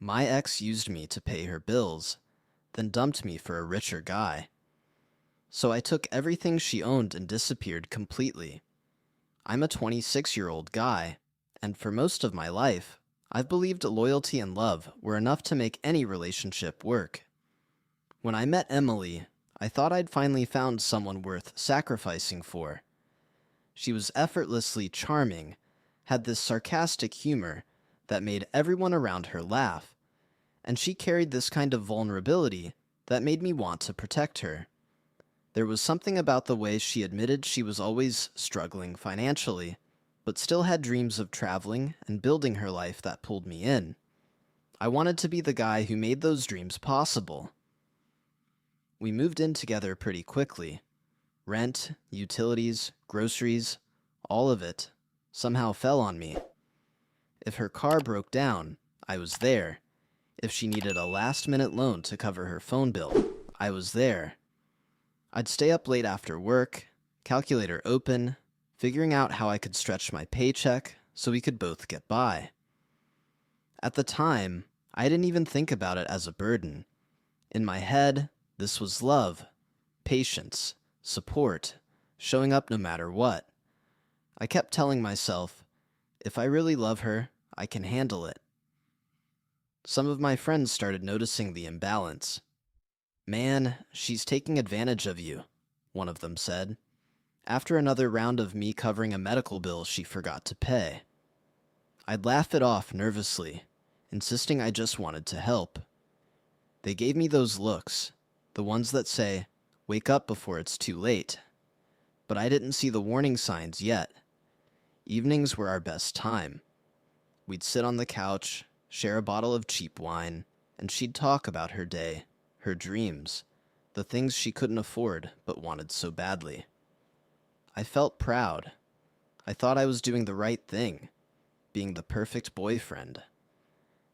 My ex used me to pay her bills, then dumped me for a richer guy. So I took everything she owned and disappeared completely. I'm a 26-year-old guy, and for most of my life, I've believed loyalty and love were enough to make any relationship work. When I met Emily, I thought I'd finally found someone worth sacrificing for. She was effortlessly charming, had this sarcastic humor that made everyone around her laugh, and she carried this kind of vulnerability that made me want to protect her. There was something about the way she admitted she was always struggling financially, but still had dreams of traveling and building her life that pulled me in. I wanted to be the guy who made those dreams possible. We moved in together pretty quickly. Rent, utilities, groceries, all of it somehow fell on me. If her car broke down, I was there. If she needed a last-minute loan to cover her phone bill, I was there. I'd stay up late after work, calculator open, figuring out how I could stretch my paycheck so we could both get by. At the time, I didn't even think about it as a burden. In my head, this was love, patience, support, showing up no matter what. I kept telling myself, if I really love her, I can handle it. Some of my friends started noticing the imbalance. "Man, she's taking advantage of you," one of them said, after another round of me covering a medical bill she forgot to pay. I'd laugh it off nervously, insisting I just wanted to help. They gave me those looks, the ones that say, "Wake up before it's too late." But I didn't see the warning signs yet. Evenings were our best time. We'd sit on the couch, share a bottle of cheap wine, and she'd talk about her day, her dreams, the things she couldn't afford but wanted so badly. I felt proud. I thought I was doing the right thing, being the perfect boyfriend.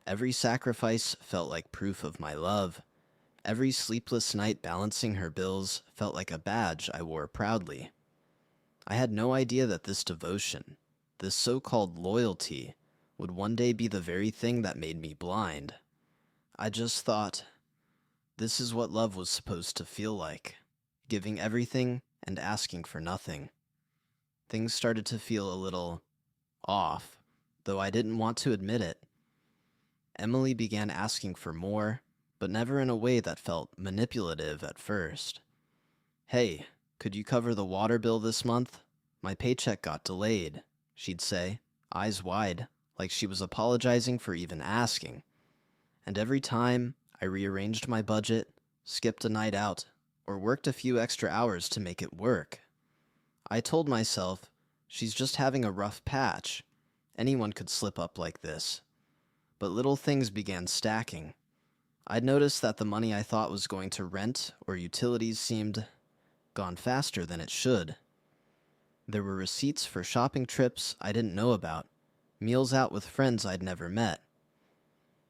Every sacrifice felt like proof of my love. Every sleepless night balancing her bills felt like a badge I wore proudly. I had no idea that this devotion, this so-called loyalty, would one day be the very thing that made me blind. I just thought, this is what love was supposed to feel like, giving everything and asking for nothing. Things started to feel a little off, though I didn't want to admit it. Emily began asking for more, but never in a way that felt manipulative at first. "Hey, could you cover the water bill this month? My paycheck got delayed," she'd say, eyes wide, like she was apologizing for even asking. And every time, I rearranged my budget, skipped a night out, or worked a few extra hours to make it work. I told myself, she's just having a rough patch. Anyone could slip up like this. But little things began stacking. I'd noticed that the money I thought was going to rent or utilities seemed gone faster than it should. There were receipts for shopping trips I didn't know about, meals out with friends I'd never met.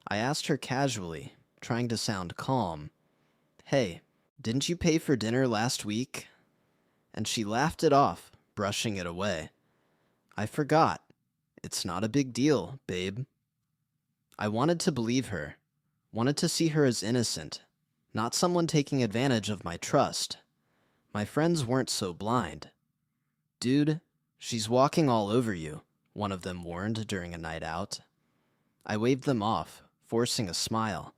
I asked her casually, trying to sound calm, "Hey, didn't you pay for dinner last week?" And she laughed it off, brushing it away. "I forgot. It's not a big deal, babe." I wanted to believe her, wanted to see her as innocent, not someone taking advantage of my trust. My friends weren't so blind. "Dude, she's walking all over you," one of them warned during a night out. I waved them off, forcing a smile,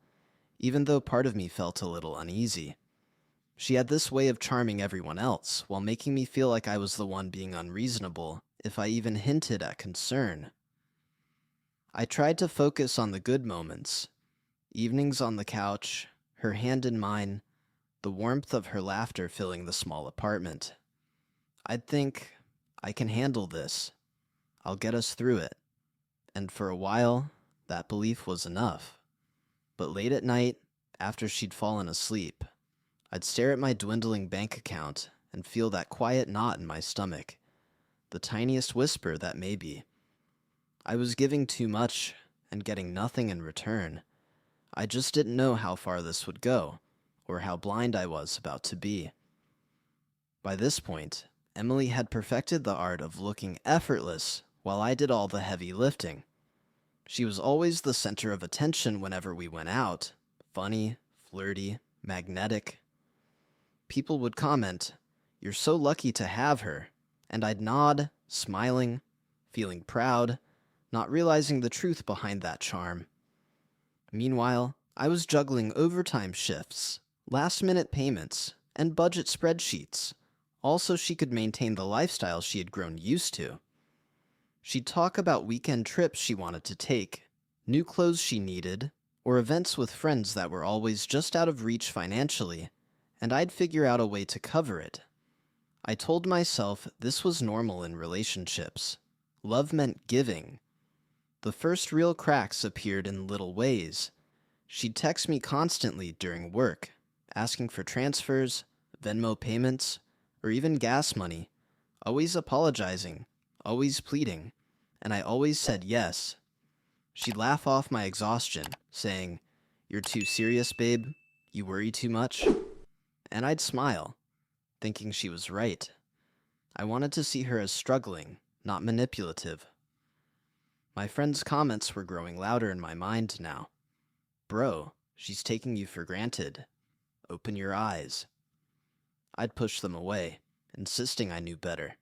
even though part of me felt a little uneasy. She had this way of charming everyone else while making me feel like I was the one being unreasonable if I even hinted at concern. I tried to focus on the good moments. Evenings on the couch, her hand in mine, the warmth of her laughter filling the small apartment. I'd think, I can handle this. I'll get us through it. And for a while, that belief was enough. But late at night, after she'd fallen asleep, I'd stare at my dwindling bank account and feel that quiet knot in my stomach, the tiniest whisper that may be. I was giving too much and getting nothing in return. I just didn't know how far this would go, or how blind I was about to be. By this point, Emily had perfected the art of looking effortless while I did all the heavy lifting. She was always the center of attention whenever we went out. Funny, flirty, magnetic. People would comment, "You're so lucky to have her," and I'd nod, smiling, feeling proud, not realizing the truth behind that charm. Meanwhile, I was juggling overtime shifts, last-minute payments, and budget spreadsheets, all so she could maintain the lifestyle she had grown used to. She'd talk about weekend trips she wanted to take, new clothes she needed, or events with friends that were always just out of reach financially, and I'd figure out a way to cover it. I told myself this was normal in relationships. Love meant giving. The first real cracks appeared in little ways. She'd text me constantly during work, asking for transfers, Venmo payments, or even gas money, always apologizing, always pleading, and I always said yes. She'd laugh off my exhaustion, saying, "You're too serious, babe. You worry too much." And I'd smile, thinking she was right. I wanted to see her as struggling, not manipulative. My friends' comments were growing louder in my mind now. "Bro, she's taking you for granted. Open your eyes." I'd push them away, insisting I knew better.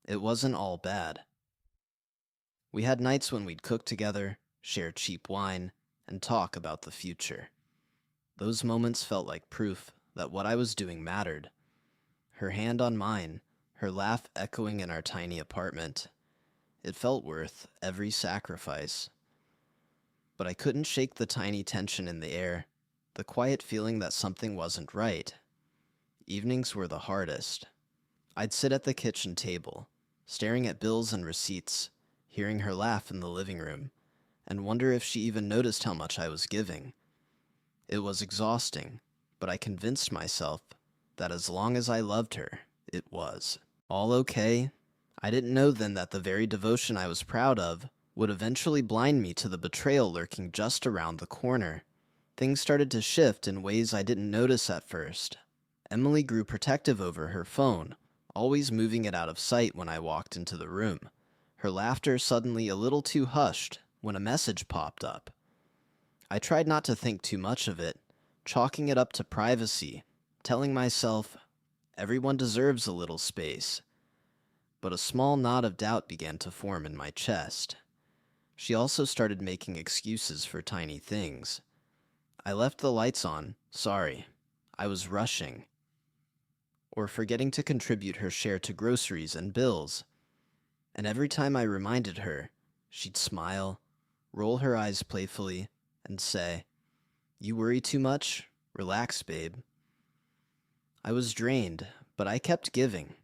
It wasn't all bad. We had nights when we'd cook together, share cheap wine, and talk about the future. Those moments felt like proof that what I was doing mattered. Her hand on mine, her laugh echoing in our tiny apartment. It felt worth every sacrifice. But I couldn't shake the tiny tension in the air, the quiet feeling that something wasn't right. Evenings were the hardest. I'd sit at the kitchen table, staring at bills and receipts, hearing her laugh in the living room, and wonder if she even noticed how much I was giving. It was exhausting, but I convinced myself that as long as I loved her, it was. All okay? I didn't know then that the very devotion I was proud of would eventually blind me to the betrayal lurking just around the corner. Things started to shift in ways I didn't notice at first. Emily grew protective over her phone, always moving it out of sight when I walked into the room. Her laughter suddenly a little too hushed when a message popped up. I tried not to think too much of it, chalking it up to privacy, telling myself, everyone deserves a little space. But a small knot of doubt began to form in my chest. She also started making excuses for tiny things. "I left the lights on, sorry. I was rushing." Or forgetting to contribute her share to groceries and bills. And every time I reminded her, she'd smile, roll her eyes playfully, and say, "You worry too much? Relax, babe." I was drained, but I kept giving.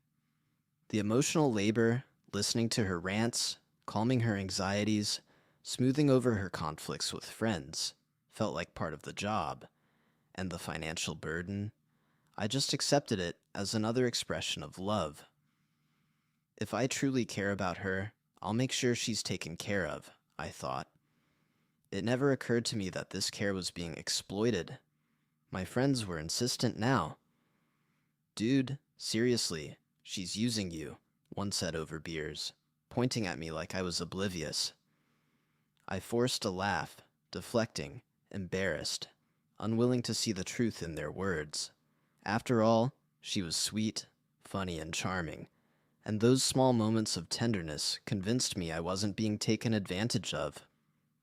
The emotional labor, listening to her rants, calming her anxieties, smoothing over her conflicts with friends, felt like part of the job. And the financial burden, I just accepted it as another expression of love. If I truly care about her, I'll make sure she's taken care of, I thought. It never occurred to me that this care was being exploited. My friends were insistent now. "Dude, seriously, she's using you," one said over beers, pointing at me like I was oblivious. I forced a laugh, deflecting, embarrassed, unwilling to see the truth in their words. After all, she was sweet, funny, and charming, and those small moments of tenderness convinced me I wasn't being taken advantage of.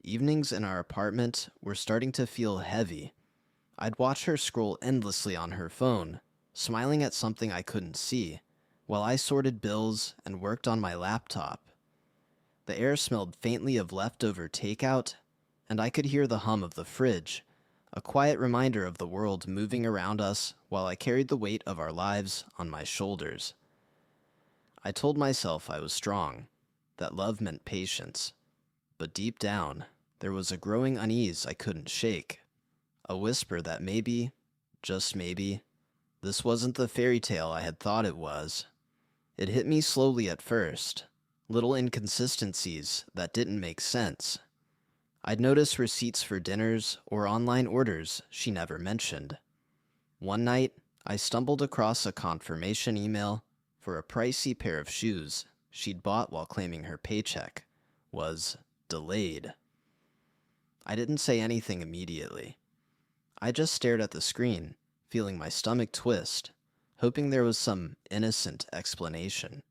Evenings in our apartment were starting to feel heavy. I'd watch her scroll endlessly on her phone, smiling at something I couldn't see, while I sorted bills and worked on my laptop. The air smelled faintly of leftover takeout, and I could hear the hum of the fridge, a quiet reminder of the world moving around us while I carried the weight of our lives on my shoulders. I told myself I was strong, that love meant patience, but deep down, there was a growing unease I couldn't shake, a whisper that maybe, just maybe, this wasn't the fairy tale I had thought it was. It hit me slowly at first, little inconsistencies that didn't make sense. I'd notice receipts for dinners or online orders she never mentioned. One night, I stumbled across a confirmation email for a pricey pair of shoes she'd bought while claiming her paycheck was delayed. I didn't say anything immediately. I just stared at the screen, feeling my stomach twist, hoping there was some innocent explanation.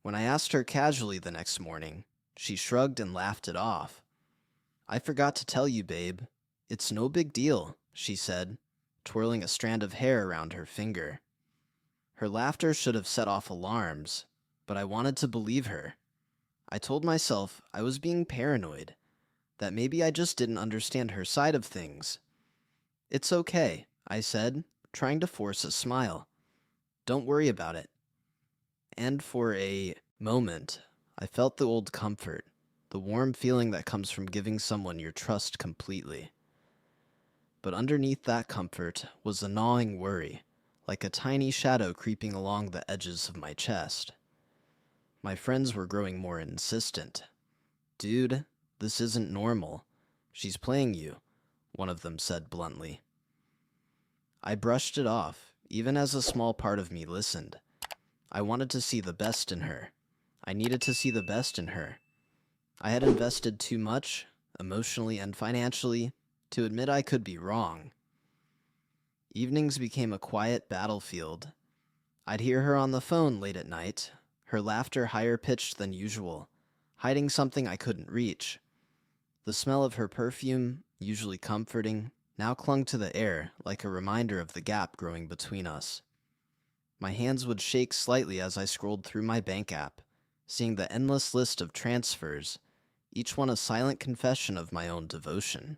When I asked her casually the next morning, she shrugged and laughed it off. "I forgot to tell you, babe. It's no big deal," she said, twirling a strand of hair around her finger. Her laughter should have set off alarms, but I wanted to believe her. I told myself I was being paranoid, that maybe I just didn't understand her side of things. "It's okay," I said, trying to force a smile. "Don't worry about it." And for a moment, I felt the old comfort, the warm feeling that comes from giving someone your trust completely. But underneath that comfort was a gnawing worry, like a tiny shadow creeping along the edges of my chest. My friends were growing more insistent. "Dude, this isn't normal. She's playing you," one of them said bluntly. I brushed it off, even as a small part of me listened. I wanted to see the best in her. I needed to see the best in her. I had invested too much, emotionally and financially, to admit I could be wrong. Evenings became a quiet battlefield. I'd hear her on the phone late at night, her laughter higher pitched than usual, hiding something I couldn't reach. The smell of her perfume, usually comforting, now clung to the air like a reminder of the gap growing between us. My hands would shake slightly as I scrolled through my bank app, seeing the endless list of transfers, each one a silent confession of my own devotion.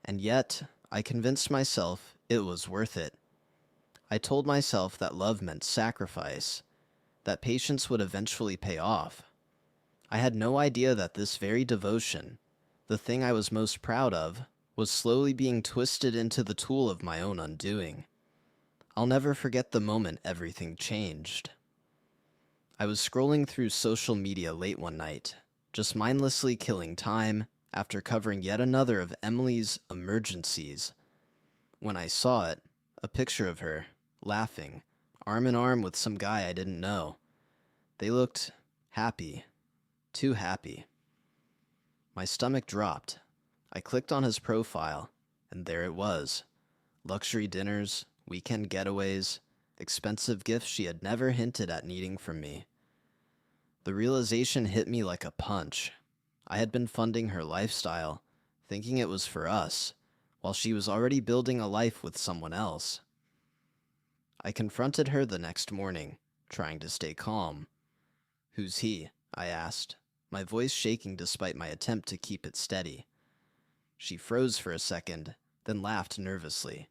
And yet, I convinced myself it was worth it. I told myself that love meant sacrifice, that patience would eventually pay off. I had no idea that this very devotion, the thing I was most proud of, was slowly being twisted into the tool of my own undoing. I'll never forget the moment everything changed. I was scrolling through social media late one night, just mindlessly killing time after covering yet another of Emily's emergencies. When I saw it, a picture of her, laughing, arm in arm with some guy I didn't know. They looked happy, too happy. My stomach dropped. I clicked on his profile, and there it was. Luxury dinners, weekend getaways, expensive gifts she had never hinted at needing from me. The realization hit me like a punch. I had been funding her lifestyle, thinking it was for us, while she was already building a life with someone else. I confronted her the next morning, trying to stay calm. "Who's he?" I asked, my voice shaking despite my attempt to keep it steady. She froze for a second, then laughed nervously.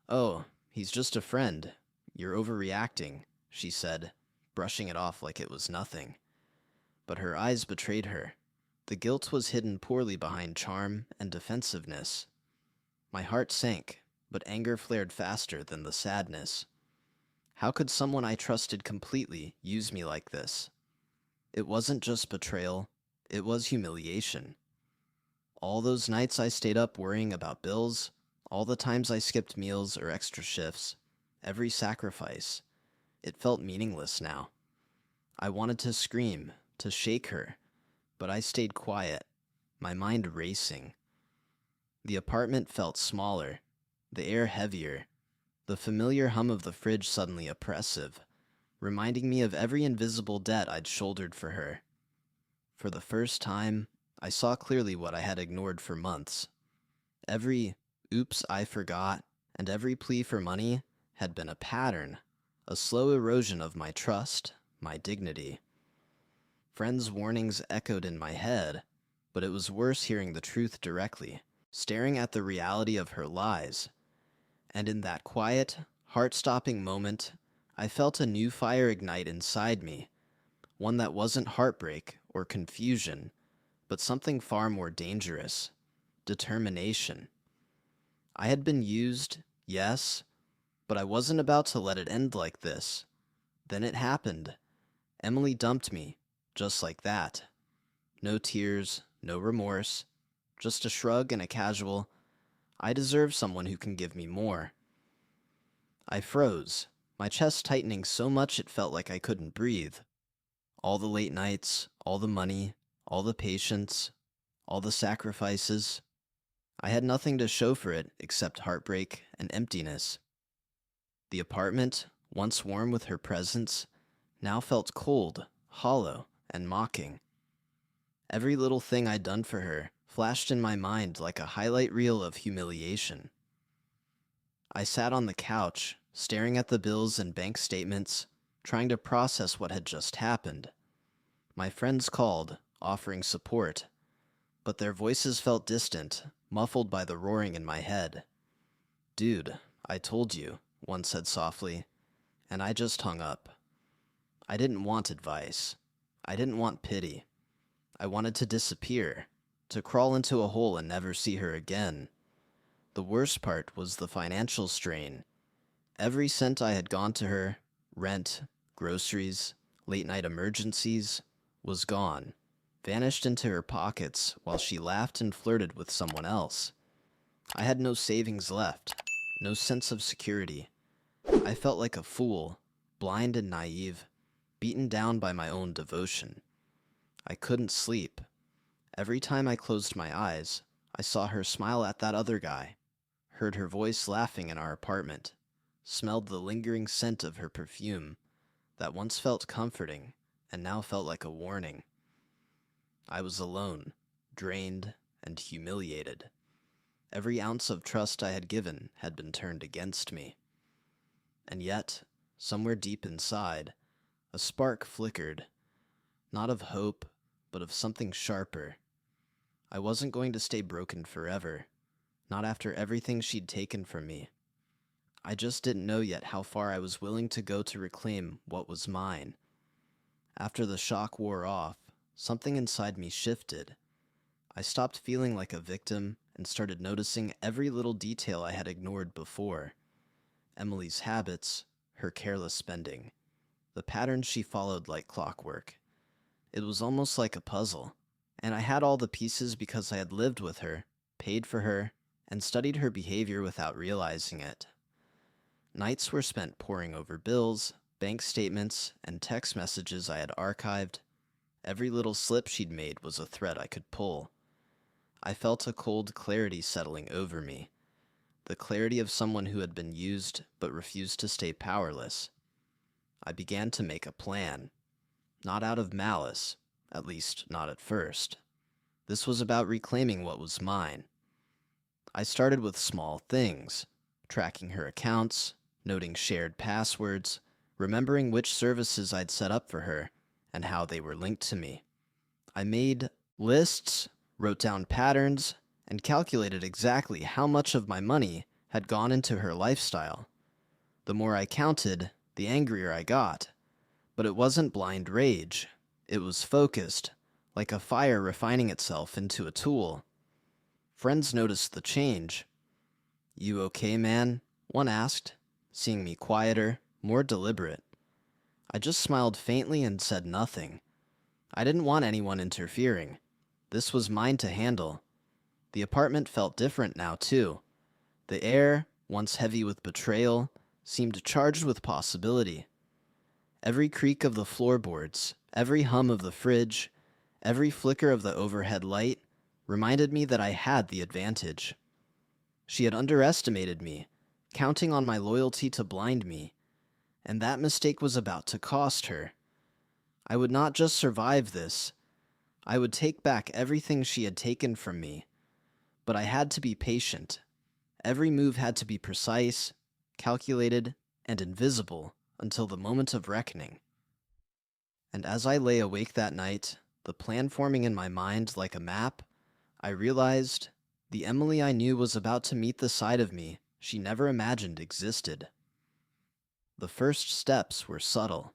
"Oh, he's just a friend. You're overreacting," she said, brushing it off like it was nothing. But her eyes betrayed her. The guilt was hidden poorly behind charm and defensiveness. My heart sank, but anger flared faster than the sadness. How could someone I trusted completely use me like this? It wasn't just betrayal, it was humiliation. All those nights I stayed up worrying about bills, all the times I skipped meals or extra shifts, every sacrifice, it felt meaningless now. I wanted to scream, to shake her, but I stayed quiet, my mind racing. The apartment felt smaller, the air heavier, the familiar hum of the fridge suddenly oppressive, reminding me of every invisible debt I'd shouldered for her. For the first time, I saw clearly what I had ignored for months. Every "oops, I forgot," and every plea for money had been a pattern, a slow erosion of my trust, my dignity. Friends' warnings echoed in my head, but it was worse hearing the truth directly, staring at the reality of her lies. And in that quiet, heart-stopping moment, I felt a new fire ignite inside me, one that wasn't heartbreak or confusion, but something far more dangerous: determination. I had been used, yes, but I wasn't about to let it end like this. Then it happened. Emily dumped me, just like that. No tears, no remorse, just a shrug and a casual, "I deserve someone who can give me more." I froze, my chest tightening so much it felt like I couldn't breathe. All the late nights, all the money, all the patience, all the sacrifices. I had nothing to show for it except heartbreak and emptiness. The apartment, once warm with her presence, now felt cold, hollow, and mocking. Every little thing I'd done for her flashed in my mind like a highlight reel of humiliation. I sat on the couch, staring at the bills and bank statements, trying to process what had just happened. My friends called, offering support, but their voices felt distant, muffled by the roaring in my head. "Dude, I told you," one said softly, and I just hung up. I didn't want advice. I didn't want pity. I wanted to disappear, to crawl into a hole and never see her again. The worst part was the financial strain. Every cent I had gone to her, rent, groceries, late-night emergencies, was gone, vanished into her pockets while she laughed and flirted with someone else. I had no savings left, no sense of security. I felt like a fool, blind and naive, beaten down by my own devotion. I couldn't sleep. Every time I closed my eyes, I saw her smile at that other guy, heard her voice laughing in our apartment, smelled the lingering scent of her perfume that once felt comforting and now felt like a warning. I was alone, drained, and humiliated. Every ounce of trust I had given had been turned against me. And yet, somewhere deep inside, a spark flickered, not of hope, but of something sharper. I wasn't going to stay broken forever, not after everything she'd taken from me. I just didn't know yet how far I was willing to go to reclaim what was mine. After the shock wore off, something inside me shifted. I stopped feeling like a victim and started noticing every little detail I had ignored before. Emily's habits, her careless spending, the patterns she followed like clockwork. It was almost like a puzzle, and I had all the pieces because I had lived with her, paid for her, and studied her behavior without realizing it. Nights were spent poring over bills, bank statements, and text messages I had archived. Every little slip she'd made was a thread I could pull. I felt a cold clarity settling over me, the clarity of someone who had been used but refused to stay powerless. I began to make a plan. Not out of malice, at least not at first. This was about reclaiming what was mine. I started with small things, tracking her accounts, noting shared passwords, remembering which services I'd set up for her, and how they were linked to me. I made lists, wrote down patterns, and calculated exactly how much of my money had gone into her lifestyle. The more I counted, the angrier I got. But it wasn't blind rage. It was focused, like a fire refining itself into a tool. Friends noticed the change. "You okay, man?" one asked, seeing me quieter, more deliberate. I just smiled faintly and said nothing. I didn't want anyone interfering. This was mine to handle. The apartment felt different now, too. The air, once heavy with betrayal, seemed charged with possibility. Every creak of the floorboards, every hum of the fridge, every flicker of the overhead light reminded me that I had the advantage. She had underestimated me, counting on my loyalty to blind me, and that mistake was about to cost her. I would not just survive this. I would take back everything she had taken from me. But I had to be patient. Every move had to be precise, calculated, and invisible until the moment of reckoning. And as I lay awake that night, the plan forming in my mind like a map, I realized the Emily I knew was about to meet the side of me she never imagined existed. The first steps were subtle.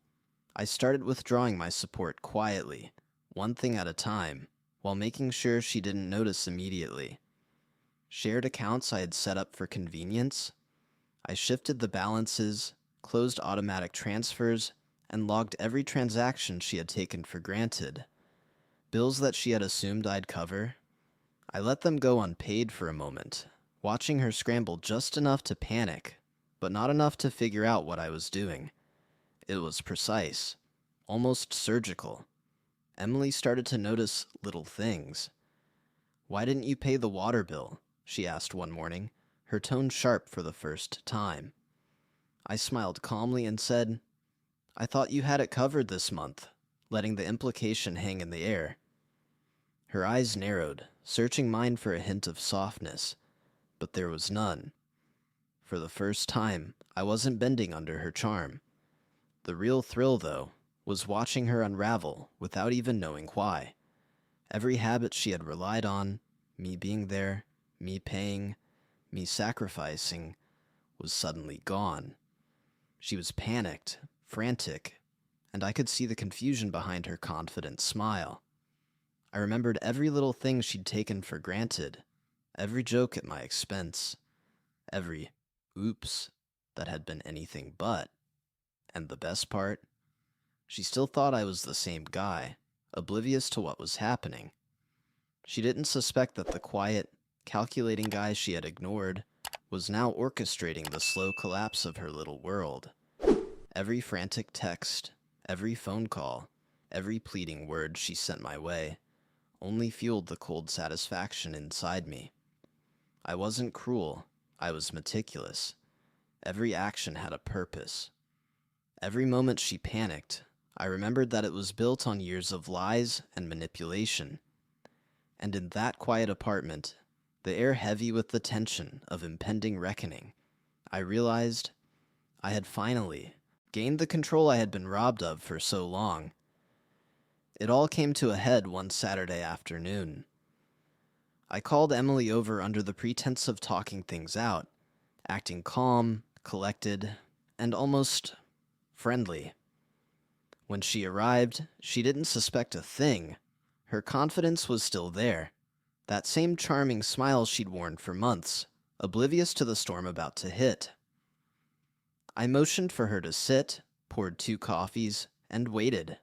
I started withdrawing my support quietly, one thing at a time, while making sure she didn't notice immediately. Shared accounts I had set up for convenience. I shifted the balances, closed automatic transfers, and logged every transaction she had taken for granted. Bills that she had assumed I'd cover. I let them go unpaid for a moment, watching her scramble just enough to panic, but not enough to figure out what I was doing. It was precise, almost surgical. Emily started to notice little things. "Why didn't you pay the water bill?" she asked one morning, her tone sharp for the first time. I smiled calmly and said, "I thought you had it covered this month," letting the implication hang in the air. Her eyes narrowed, searching mine for a hint of softness, but there was none. For the first time, I wasn't bending under her charm. The real thrill, though, was watching her unravel without even knowing why. Every habit she had relied on, me being there, me paying, me sacrificing, was suddenly gone. She was panicked, frantic, and I could see the confusion behind her confident smile. I remembered every little thing she'd taken for granted, every joke at my expense, every oops that had been anything but. And the best part? She still thought I was the same guy, oblivious to what was happening. She didn't suspect that the quiet, calculating guy she had ignored was now orchestrating the slow collapse of her little world. Every frantic text, every phone call, every pleading word she sent my way only fueled the cold satisfaction inside me. I wasn't cruel, I was meticulous. Every action had a purpose. Every moment she panicked, I remembered that it was built on years of lies and manipulation. And in that quiet apartment, the air heavy with the tension of impending reckoning, I realized I had finally gained the control I had been robbed of for so long. It all came to a head one Saturday afternoon. I called Emily over under the pretense of talking things out, acting calm, collected, and almost friendly. When she arrived, she didn't suspect a thing. Her confidence was still there. That same charming smile she'd worn for months, oblivious to the storm about to hit. I motioned for her to sit, poured 2 coffees, and waited.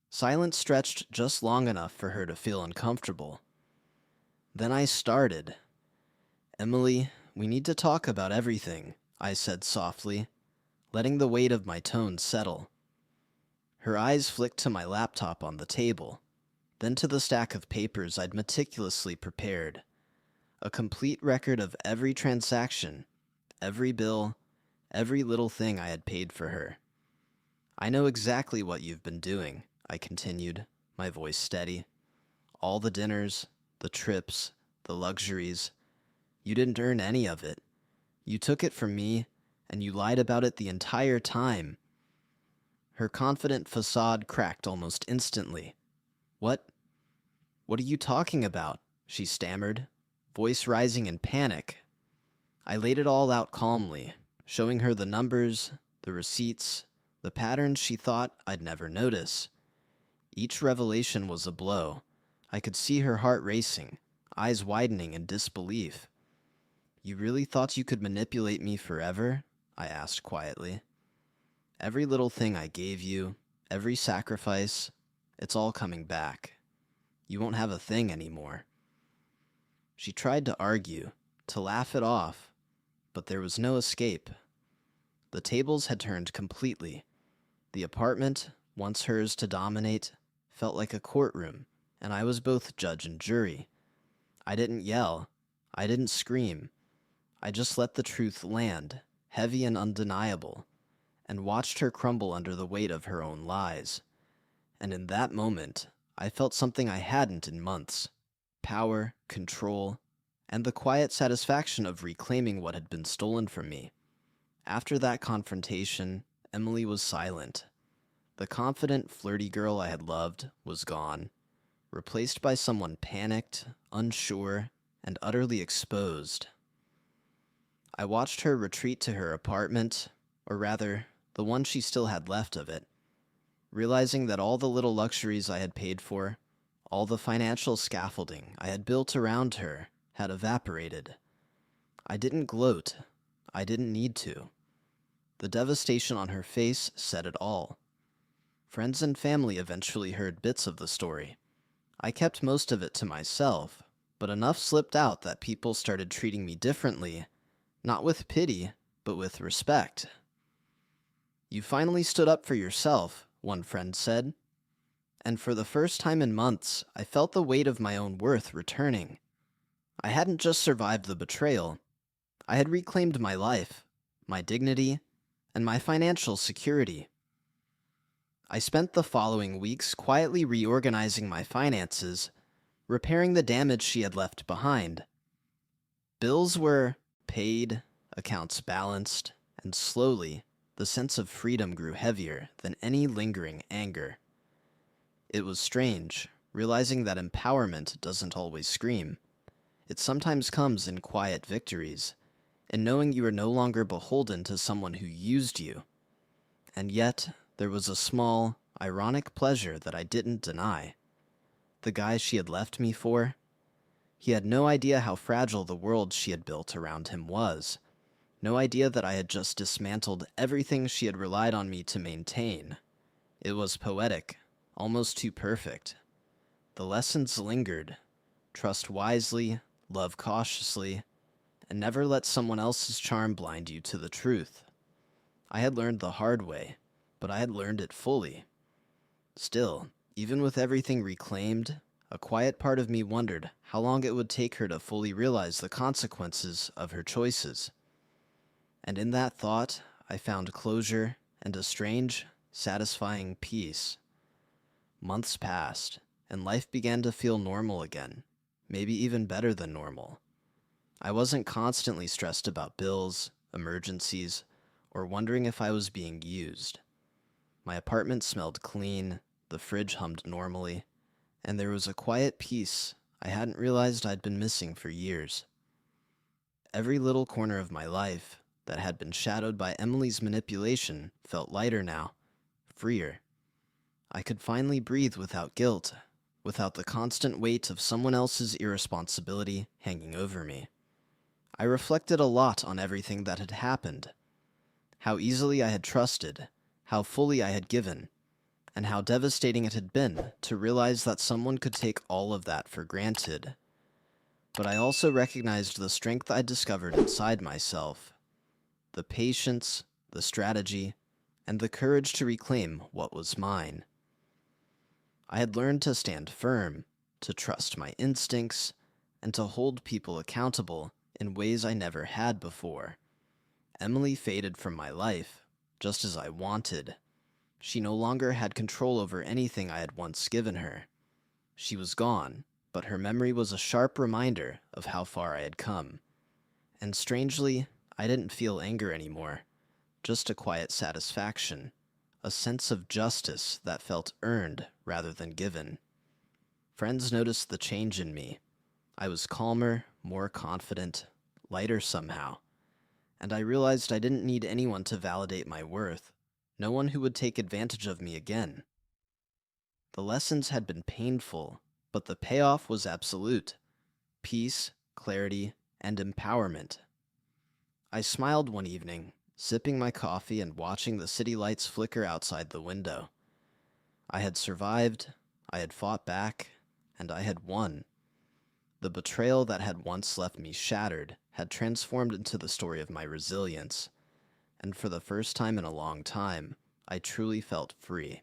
Silence stretched just long enough for her to feel uncomfortable. Then I started. "Emily, we need to talk about everything," I said softly, letting the weight of my tone settle. Her eyes flicked to my laptop on the table, then to the stack of papers I'd meticulously prepared. A complete record of every transaction, every bill, every little thing I had paid for her. "I know exactly what you've been doing," I continued, my voice steady. "All the dinners, the trips, the luxuries. You didn't earn any of it. You took it from me, and you lied about it the entire time." Her confident facade cracked almost instantly. What are you talking about?" she stammered, voice rising in panic. I laid it all out calmly, showing her the numbers, the receipts, the patterns she thought I'd never notice. Each revelation was a blow. I could see her heart racing, eyes widening in disbelief. "You really thought you could manipulate me forever?" I asked quietly. "Every little thing I gave you, every sacrifice, it's all coming back. You won't have a thing anymore." She tried to argue, to laugh it off, but there was no escape. The tables had turned completely. The apartment, once hers to dominate, felt like a courtroom, and I was both judge and jury. I didn't yell. I didn't scream. I just let the truth land, heavy and undeniable, and watched her crumble under the weight of her own lies. And in that moment, I felt something I hadn't in months: power, control, and the quiet satisfaction of reclaiming what had been stolen from me. After that confrontation, Emily was silent. The confident, flirty girl I had loved was gone, replaced by someone panicked, unsure, and utterly exposed. I watched her retreat to her apartment, or rather, the one she still had left of it, realizing that all the little luxuries I had paid for, all the financial scaffolding I had built around her, had evaporated. I didn't gloat. I didn't need to. The devastation on her face said it all. Friends and family eventually heard bits of the story. I kept most of it to myself, but enough slipped out that people started treating me differently, not with pity, but with respect. "You finally stood up for yourself," one friend said. And for the first time in months, I felt the weight of my own worth returning. I hadn't just survived the betrayal, I had reclaimed my life, my dignity, and my financial security. I spent the following weeks quietly reorganizing my finances, repairing the damage she had left behind. Bills were paid, accounts balanced, and slowly, the sense of freedom grew heavier than any lingering anger. It was strange, realizing that empowerment doesn't always scream. It sometimes comes in quiet victories, in knowing you are no longer beholden to someone who used you. And yet, there was a small, ironic pleasure that I didn't deny. The guy she had left me for, he had no idea how fragile the world she had built around him was. No idea that I had just dismantled everything she had relied on me to maintain. It was poetic, almost too perfect. The lessons lingered. Trust wisely, love cautiously, and never let someone else's charm blind you to the truth. I had learned the hard way, but I had learned it fully. Still, even with everything reclaimed, a quiet part of me wondered how long it would take her to fully realize the consequences of her choices. And in that thought, I found closure and a strange, satisfying peace. Months passed, and life began to feel normal again, maybe even better than normal. I wasn't constantly stressed about bills, emergencies, or wondering if I was being used. My apartment smelled clean, the fridge hummed normally, and there was a quiet peace I hadn't realized I'd been missing for years. Every little corner of my life that had been shadowed by Emily's manipulation felt lighter now, freer. I could finally breathe without guilt, without the constant weight of someone else's irresponsibility hanging over me. I reflected a lot on everything that had happened, how easily I had trusted, how fully I had given, and how devastating it had been to realize that someone could take all of that for granted. But I also recognized the strength I'd discovered inside myself, the patience, the strategy, and the courage to reclaim what was mine. I had learned to stand firm, to trust my instincts, and to hold people accountable in ways I never had before. Emily faded from my life, just as I wanted. She no longer had control over anything I had once given her. She was gone, but her memory was a sharp reminder of how far I had come. And strangely, I didn't feel anger anymore, just a quiet satisfaction, a sense of justice that felt earned rather than given. Friends noticed the change in me. I was calmer, more confident, lighter somehow. And I realized I didn't need anyone to validate my worth, no one who would take advantage of me again. The lessons had been painful, but the payoff was absolute. Peace, clarity, and empowerment. I smiled one evening, sipping my coffee and watching the city lights flicker outside the window. I had survived, I had fought back, and I had won. The betrayal that had once left me shattered had transformed into the story of my resilience, and for the first time in a long time, I truly felt free.